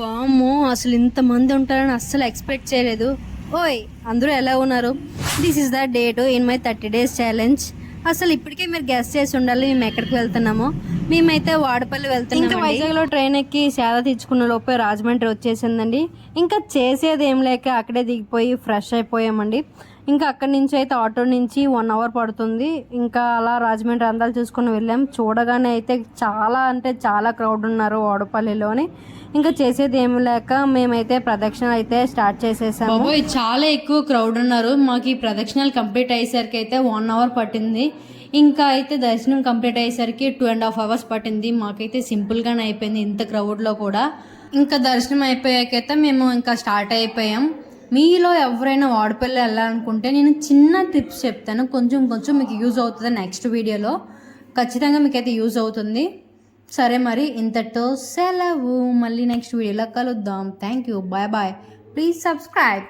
వామ్మో, అసలు ఇంతమంది ఉంటారని అస్సలు ఎక్స్పెక్ట్ చేయలేదు. ఓయ్, అందరూ ఎలా ఉన్నారు? This is the date in my 30 days challenge. అసలు ఇప్పటికే మీరు గెస్ట్ చేసి ఉండాలి మేము ఎక్కడికి వెళ్తున్నామో. మేమైతే వాడపల్లి వెళ్తున్నాం. ఇంకా వైజాగ్లో ట్రైన్ ఎక్కి సేద తీర్చుకున్న లోపే రాజమండ్రి వచ్చేసిందండి. ఇంకా చేసేది ఏం లేక అక్కడే దిగిపోయి ఫ్రెష్ అయిపోయామండి. ఇంకా అక్కడి నుంచి అయితే ఆటో నుంచి 1 hour పడుతుంది. ఇంకా అలా రాజమండ్రి అందాలు చూసుకుని వెళ్ళాం. చూడగానే అయితే చాలా అంటే చాలా క్రౌడ్ ఉన్నారు వాడపల్లిలోని. ఇంకా చేసేది ఏమి లేక మేమైతే ప్రదక్షిణలు అయితే స్టార్ట్ చేసేసాము. బాబోయ్, చాలా ఎక్కువ క్రౌడ్ ఉన్నారు. మాకు ఈ ప్రదక్షిణాలు కంప్లీట్ అయ్యేసరికి అయితే 1 hour పట్టింది. ఇంకా అయితే దర్శనం కంప్లీట్ అయ్యేసరికి 2.5 hours పట్టింది. మాకైతే సింపుల్గానే అయిపోయింది ఇంత క్రౌడ్లో కూడా. ఇంకా దర్శనం అయిపోయాకైతే మేము ఇంకా స్టార్ట్ అయిపోయాం. మీలో ఎవరైనా వాడపల్లి వెళ్ళాలనుకుంటే నేను చిన్న టిప్స్ చెప్తాను, కొంచెం మీకు యూజ్ అవుతుంది. నెక్స్ట్ వీడియోలో ఖచ్చితంగా మీకైతే యూజ్ అవుతుంది. సరే, మరి ఇంతటితో సెలవు. మళ్ళీ నెక్స్ట్ వీడియోలో కలుద్దాం. Thank you, bye bye. Please subscribe.